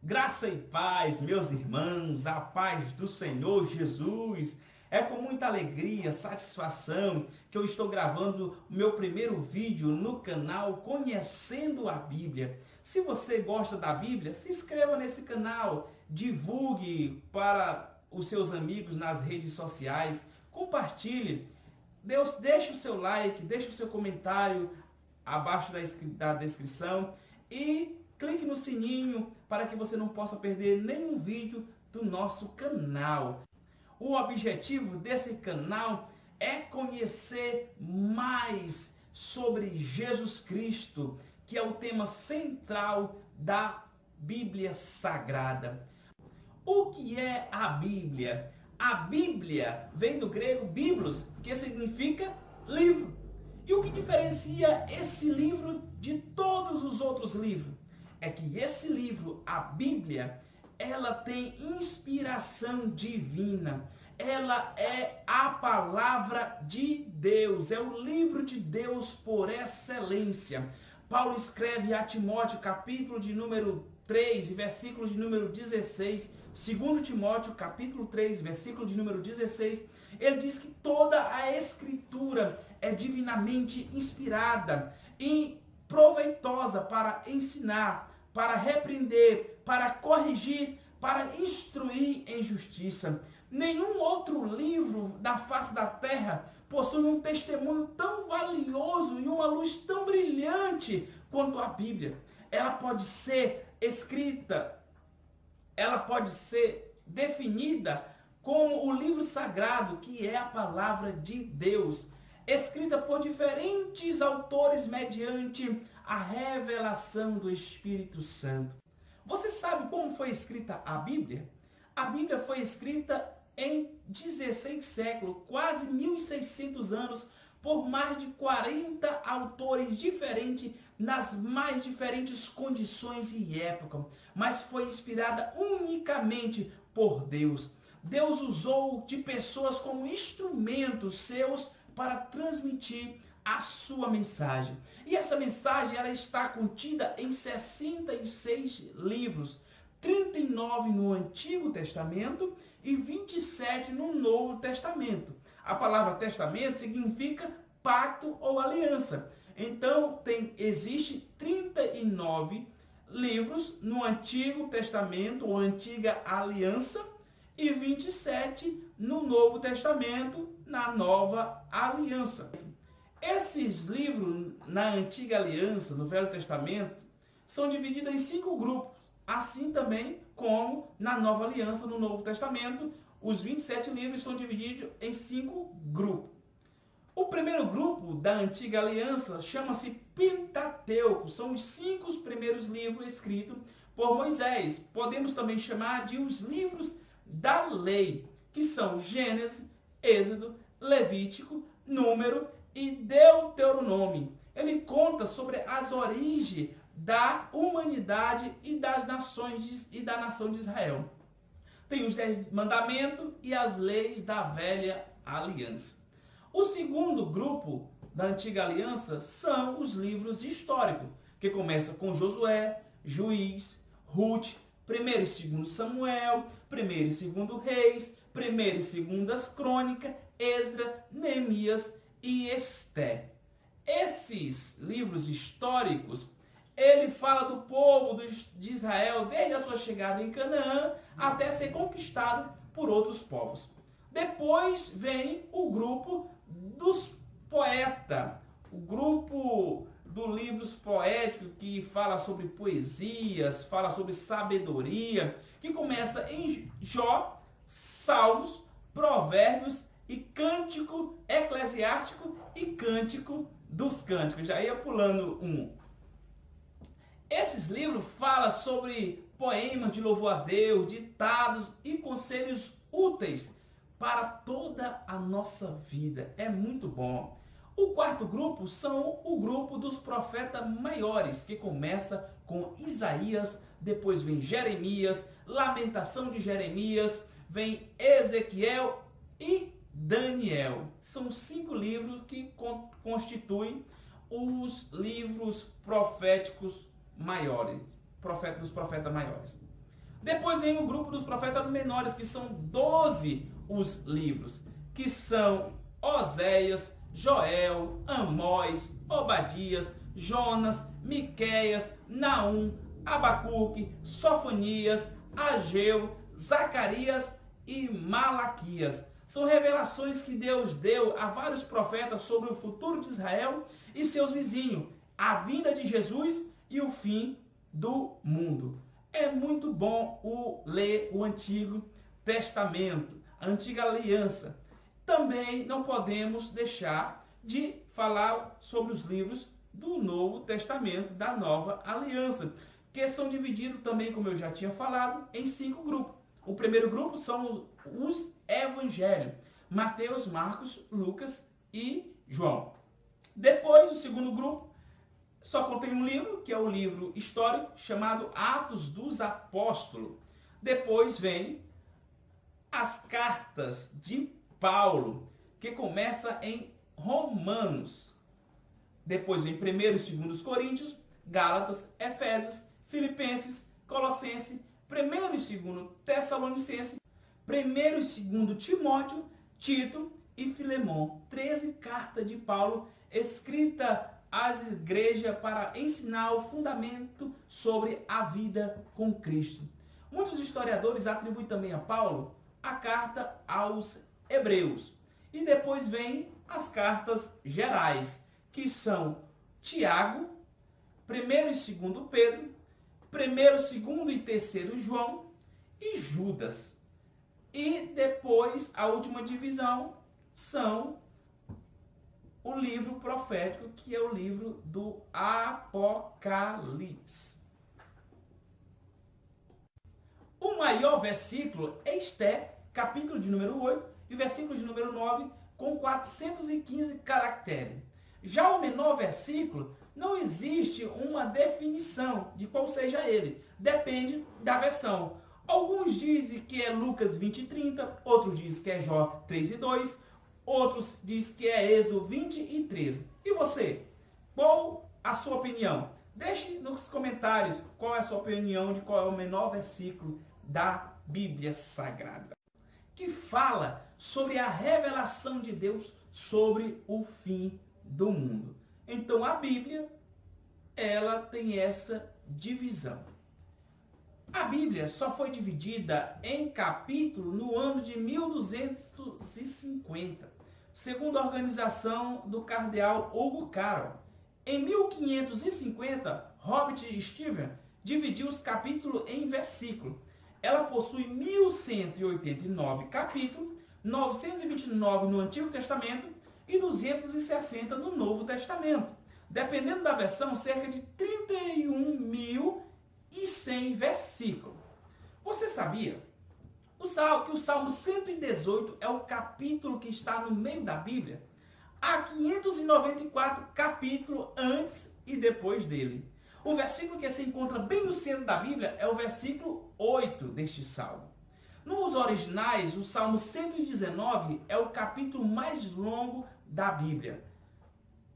Graça e paz, meus irmãos, a paz do Senhor Jesus. É com muita alegria, satisfação que eu estou gravando o meu primeiro vídeo no canal Conhecendo a Bíblia. Se você gosta da Bíblia, se inscreva nesse canal, divulgue para os seus amigos nas redes sociais, compartilhe. Deixe o seu like, deixe o seu comentário abaixo da descrição e clique no sininho para que você não possa perder nenhum vídeo do nosso canal. O objetivo desse canal é conhecer mais sobre Jesus Cristo, que é o tema central da Bíblia Sagrada. O que é a Bíblia? A Bíblia vem do grego biblos, que significa livro. E o que diferencia esse livro de todos os outros livros? É que esse livro, a Bíblia, ela tem inspiração divina. Ela é a palavra de Deus, é o livro de Deus por excelência. Paulo escreve a Timóteo, capítulo de número 3, versículo de número 16, 2 Timóteo, capítulo 3, versículo de número 16, ele diz que toda a Escritura é divinamente inspirada e proveitosa para ensinar, para repreender, para corrigir, para instruir em justiça. Nenhum outro livro da face da terra possui um testemunho tão valioso e uma luz tão brilhante quanto a Bíblia. Ela pode ser escrita, ela pode ser definida como o livro sagrado, que é a palavra de Deus, escrita por diferentes autores mediante a revelação do Espírito Santo. Você sabe como foi escrita a Bíblia? A Bíblia foi escrita em 16 séculos, quase 1.600 anos, por mais de 40 autores diferentes, nas mais diferentes condições e épocas, mas foi inspirada unicamente por Deus. Deus usou de pessoas como instrumentos seus para transmitir a sua mensagem. E essa mensagem ela está contida em 66 livros, 39 no Antigo Testamento e 27 no Novo Testamento. A palavra testamento significa pacto ou aliança. Então, existe 39 livros no Antigo Testamento, ou Antiga Aliança, e 27 no Novo Testamento, na Nova Aliança. Esses livros na Antiga Aliança, no Velho Testamento, são divididos em 5 grupos, assim também como na Nova Aliança, no Novo Testamento, os 27 livros são divididos em 5 grupos. O primeiro grupo da Antiga Aliança chama-se Pentateuco, são os 5 primeiros livros escritos por Moisés. Podemos também chamar de os livros da lei, que são Gênesis, Êxodo, Levítico, Número e Deuteronômio. Ele conta sobre as origens da humanidade e das nações e da nação de Israel. Tem os 10 mandamentos e as leis da velha aliança. O segundo grupo da Antiga Aliança são os livros históricos, que começa com Josué, Juiz, Ruth, 1º e 2º Samuel, 1º e 2º Reis, 1º e 2º Crônica, Esdra, Neemias e Esté. Esses livros históricos, ele fala do povo de Israel desde a sua chegada em Canaã até ser conquistado por outros povos. Depois vem o grupo dos poetas, o grupo dos livros poéticos que fala sobre poesias, fala sobre sabedoria, que começa em Jó, Salmos, Provérbios e Cântico Eclesiástico e Cântico dos Cânticos. Já ia pulando um. Esses livros falam sobre poemas de louvor a Deus, ditados e conselhos úteis para toda a nossa vida. É muito bom. O quarto grupo são o grupo dos profetas maiores, que começa com Isaías, depois vem Jeremias, Lamentação de Jeremias, vem Ezequiel e Daniel. São 5 livros que constituem os livros proféticos maiores, dos profetas maiores. Depois vem o grupo dos profetas menores, que são 12 os livros, que são Oséias, Joel, Amós, Obadias, Jonas, Miqueias, Naum, Abacuque, Sofonias, Ageu, Zacarias e Malaquias. São revelações que Deus deu a vários profetas sobre o futuro de Israel e seus vizinhos, a vinda de Jesus e o fim do mundo. É muito bom ler o Antigo Testamento, a Antiga Aliança. Também não podemos deixar de falar sobre os livros do Novo Testamento, da Nova Aliança, que são divididos também, como eu já tinha falado, em 5 grupos. O primeiro grupo são os Evangelhos: Mateus, Marcos, Lucas e João. Depois, o segundo grupo só contém um livro, que é o livro histórico, chamado Atos dos Apóstolos. Depois vem as cartas de Paulo, que começa em Romanos. Depois vem 1º e 2 Coríntios, Gálatas, Efésios, Filipenses, Colossenses, 1º e 2 Tessalonicenses, 1º e 2 Timóteo, Tito e Filemão. 13 cartas de Paulo escritas às igrejas para ensinar o fundamento sobre a vida com Cristo. Muitos historiadores atribuem também a Paulo a carta aos Hebreus. E depois vem as cartas gerais, que são Tiago, 1º e 2 Pedro, 1º, 2º e 3º João e Judas. E depois, a última divisão são o livro profético, que é o livro do Apocalipse. O maior versículo é Esté, capítulo de número 8, e versículo de número 9, com 415 caracteres. Já o menor versículo, não existe uma definição de qual seja ele. Depende da versão. Alguns dizem que é Lucas 20 e 30, outros dizem que é Jó 3 e 2, outros dizem que é Êxodo 20 e 13. E você? Qual a sua opinião? Deixe nos comentários qual é a sua opinião de qual é o menor versículo da Bíblia Sagrada, que fala sobre a revelação de Deus sobre o fim do mundo. Então a Bíblia, ela tem essa divisão. A Bíblia só foi dividida em capítulo no ano de 1250, segundo a organização do cardeal Hugo Carol. Em 1550, Robert Stephen dividiu os capítulos em versículos. Ela possui 1189 capítulos, 929 no Antigo Testamento e 260 no Novo Testamento. Dependendo da versão, cerca de 31.100 versículos. Você sabia que o Salmo 118 é o capítulo que está no meio da Bíblia? Há 594 capítulos antes e depois dele. O versículo que se encontra bem no centro da Bíblia é o versículo 8 deste salmo. Nos originais, o Salmo 119 é o capítulo mais longo da Bíblia.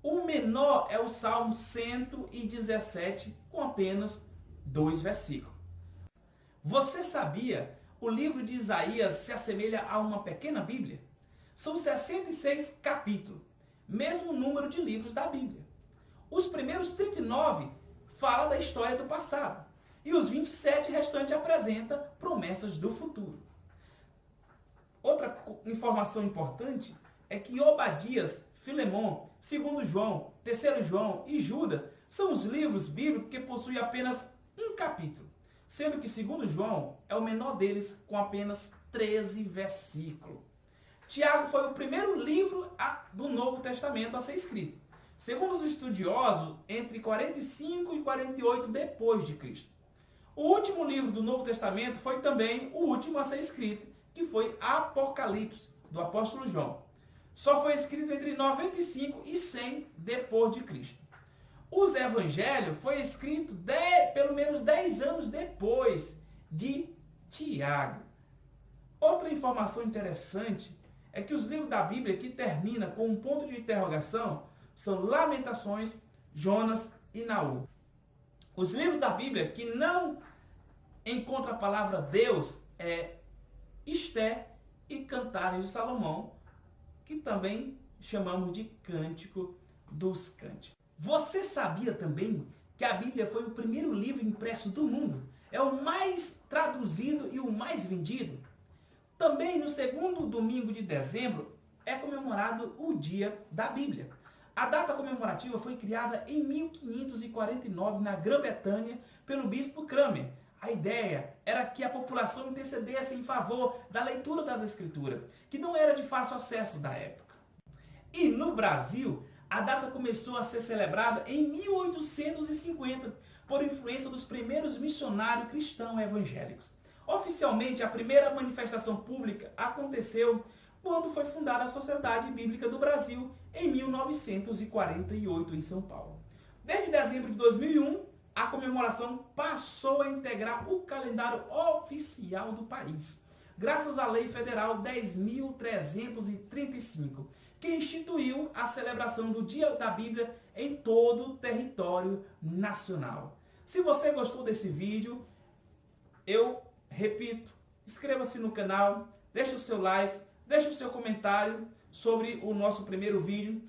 O menor é o Salmo 117, com apenas 2 versículos. Você sabia? O livro de Isaías se assemelha a uma pequena Bíblia? São 66 capítulos, mesmo número de livros da Bíblia. Os primeiros 39 falam da história do passado, e os 27 restantes apresentam promessas do futuro. Outra informação importante é que Obadias, Filemão, 2 João, 3 João e Judas são os livros bíblicos que possuem apenas um capítulo, sendo que 2 João é o menor deles, com apenas 13 versículos. Tiago foi o primeiro livro do Novo Testamento a ser escrito, segundo os estudiosos, entre 45 e 48 depois de Cristo. O último livro do Novo Testamento foi também o último a ser escrito, que foi Apocalipse, do apóstolo João. Só foi escrito entre 95 e 100 depois de Cristo. Os Evangelhos foi escrito pelo menos 10 anos depois de Tiago. Outra informação interessante é que os livros da Bíblia que terminam com um ponto de interrogação são Lamentações, Jonas e Naum. Os livros da Bíblia que não encontra a palavra Deus é Esté e Cantares de Salomão, que também chamamos de Cântico dos Cânticos. Você sabia também que a Bíblia foi o primeiro livro impresso do mundo? É o mais traduzido e o mais vendido. Também no segundo domingo de dezembro é comemorado o Dia da Bíblia. A data comemorativa foi criada em 1549 na Grã-Bretanha pelo bispo Cranmer. A ideia era que a população intercedesse em favor da leitura das Escrituras, que não era de fácil acesso da época. E no Brasil, a data começou a ser celebrada em 1850, por influência dos primeiros missionários cristãos evangélicos. Oficialmente, a primeira manifestação pública aconteceu quando foi fundada a Sociedade Bíblica do Brasil, em 1948, em São Paulo. Desde dezembro de 2001, a comemoração passou a integrar o calendário oficial do país, graças à Lei Federal 10.335, que instituiu a celebração do Dia da Bíblia em todo o território nacional. Se você gostou desse vídeo, eu repito, inscreva-se no canal, deixe o seu like, deixe o seu comentário sobre o nosso primeiro vídeo.